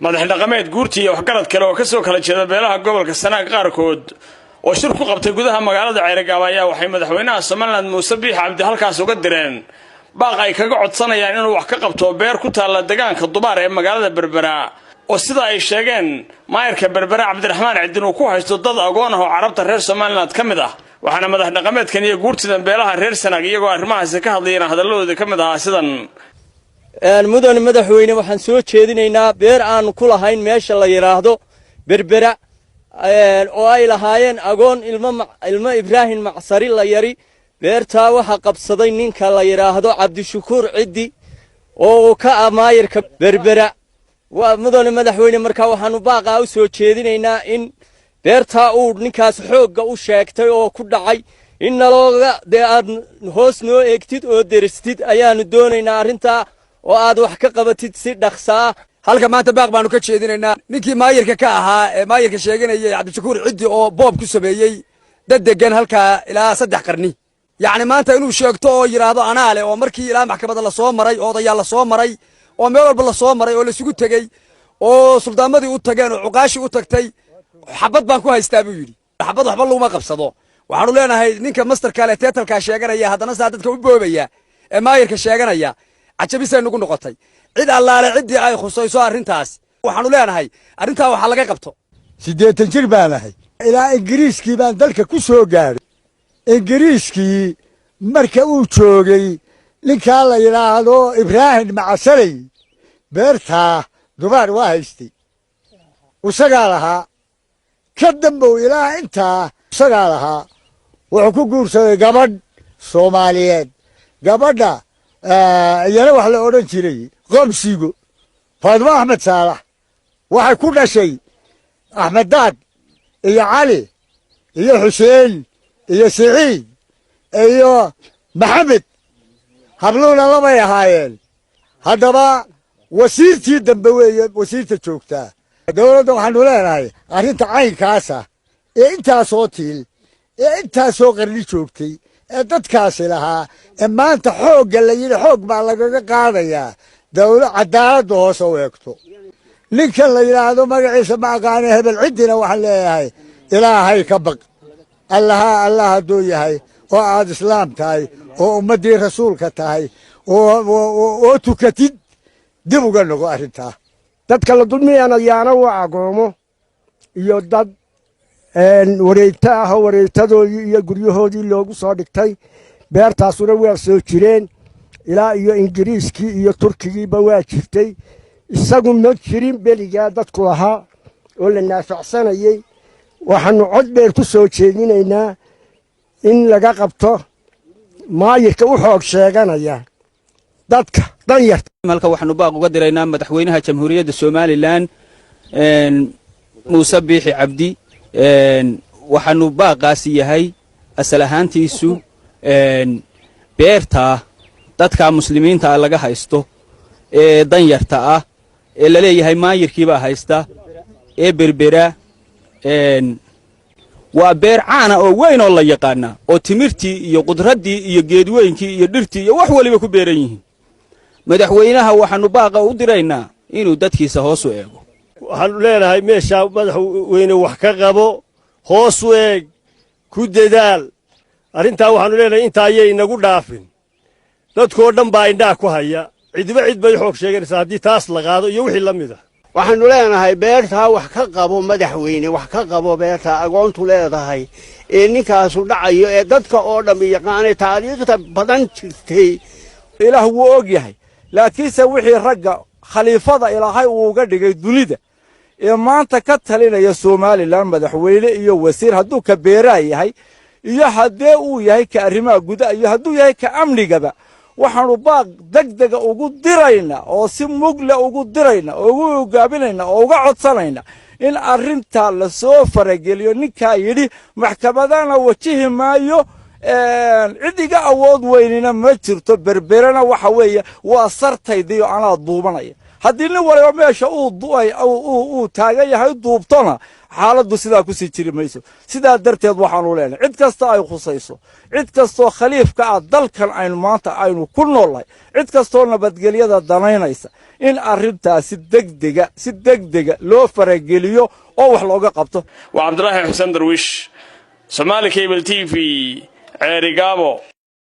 madax dhaqameed guurtii iyo waxgarad kale oo ka soo kala jeeda beelaha gobolka Sanaag qaarkood oo shir ku qabtay gudaha magaalada Ceyrgaab ayaa waxay madaxweynaha Soomaaliland Muuse Biixi Cabdi halkaas uga direen baaq ay kaga codsanayaan inuu wax ka qabto beer ku taala deegaanka Dubaar ee magaalada Berbera oo sida ay sheegeen maayirka Berbera Cabdiraxmaan Cidin uu ku haysto dad agoon ah oo carabta reer Soomaaliland kamid ah waxaana madax dhaqameedkan iyo guurtidan beelaha reer Sanaag iyagoo arrimahaas ka hadlayeen hadalladooda kamid ah sidan mudan madaxweyne waxaan soo jeedinaynaa beer aan ku lahayn meesha la yiraahdo Berbera oo ay lahaayeen agoon ilmo Ibraahim Macsari la yari beerta waxa qabsaday ninka la yiraahdo Cabdishakuur Cidi oo ka amaayirka Berbera waa mudan madaxweyne markaa waxaanu baaqa u soo jeedinaynaa in beerta uu ninkaas xoogga u sheegtay oo ku dhacay in nalooga aad hoos noo eegtid oo deristid ayaanu doonaynaa arrinta oo aad wax ka qabatid si dhaqso ah halka maanta baaq baanu ka jeedinaynaa ninkii maayirka ka ahaa ee maayirka sheeganayay Cabdishakuur Cidi oo boob ku sameeyay dad degan halka ilaa 3 qarni yacni maanta inuu sheegto oo yiraahdo anaa leh oo markii ilaa maxkamadda la soo maray oo odayaal la soo maray oo meel walba la soo maray oo la isugu tagay oo suldaamadii u tageen oo cuqaashi u tagtay xabad baan ku haystaa buu yiri xabad waxba laguma qabsado waxaanu leenahay ninka masterka leh teetalka sheeganaya haddana saa dadka u boobaya ee maayirka sheeganaya عجبيسay nagu noqotay cid allaale cidii ay khusayso arintaas waxaanu leenahay arinta waxa laga qabto 80 jir baan ahay ilaa ingiriiskii baan dalka ku soo gaaray ingiriiskii marka uu joogay ninka la yiraahdo Ibraahim Macsari beerta Dubaar waa haystay usaga lahaa ka dambow ilaa inta usaga lahaa wuxuu ku guursaday gabadh Soomaaliyeed gabadha yana wax la oran jiray qomsigo Faadma Ahmed Saalax waxay ku dhashay Ahmed Daad iyo Cali iyo Xuseen iyo Saciid iyo Maxamed habloona lama yahaayeen haddaba wasiirtii dambe weeye wasiirta joogta dawladda waxaanu leenahay arrinta caynkaasa ee intaasoo tiil ee intaasoo qarni joogtay dadkaasi lahaa maanta xoogga la yiri xoog baa lagaga qaadayaa dawlad cadaalad hoos u eegto ninka la yiraahdo magaciisa ma aqaan hebel cidina waxaan leeyahay ilaahay ka baq allah doo yahay oo aad islaam tahay oo ummadii rasuulka tahay oo tukatid dib uga noqo arrinta dadka la dulmiyana yaana waa agoomo iyo dad wareegta ah wareegtadoodii iyo guryahoodii loogu soo dhigtay beertaasuna waa soo jireen ilaa iyo ingiriiskii iyo turkigiiba waa jirtay isagu ma jirin beligaa dadku lahaa oo la naafacsanayay waxaanu cod dheer ku soo jeedinaynaa in laga qabto maayirka u xoog sheeganaya dadka danyarta halka waxaanu baaq uga diraynaa madaxweynaha jamhuuriyadda Soomaaliland Muuse Biixi Cabdi waxaanu baaqaasi yahay asal ahaantiisu beerta dadka muslimiinta laga haysto ee danyarta ah ee la leeyahay maayirkiiba haysta ee Berbera waa beer caana oo weyn oo la yaqaan oo timirtii iyo qudradii iyo geedweynkii iyo dhirtii iyo wax waliba ku beeran yihiin madaxweynaha waxaanu baaqa u diraynaa inuu dadkiisa hoos u eego waxaanu leenahay meesha madaxweyne wax ka qabo hoos u eeg ku dadaal arrintaa waxaanu leenahay inta ayay inagu dhaafin dadkoo dhan baa indhaha ku haya cidba cid bay xoog sheeganaysaa haddii taas la qaado iyo wixii la mid ah waxaanu leenahay beertaa wax ka qabo madaxweyne wax ka qabo beerta agoontu leedahay ee ninkaasu dhacayo ee dadka oo dhan yaqaanay taariikhda badan jirtay ilaah wuu og yahay laakiinse wixii ragga khaliifada ilaahay uu uga dhigay dunida ee maanta ka talinaya Soomaaliland madaxweyne iyo wasiir hadduu ka beeraa yahay iyo haddii uu yahay ka arrimaha gudaha iyo hadduu yahay ka amnigaba waxaanu baaq degdeg ugu diraynaa oo si mugle ugu diraynaa oo ugu hogaabinaynaa oo uga codsanayna in arrinta la soo farageliyo ninka yiri maxkamadana wajihi maayo cidiga awood weynina ma jirto Berberana waxa weeye waa sartaydii anaa duubanaya haddii nin waliba meesha uu taagan yahay duubtona xaaladdu sidaa ku sii jiri mayso sidaa darteed waxaanu leenahay cid kasta ay khusayso cid kastoo khaliifka ah dalkan aynu maanta aynu ku noolnahay cid kastoo nabadgelyada danaynaysa in arrintaasi si degdega loo farageliyo oo wax looga qabto waa cabdulaahi xuseen darwiish Somali Cable TV Ceerigaabo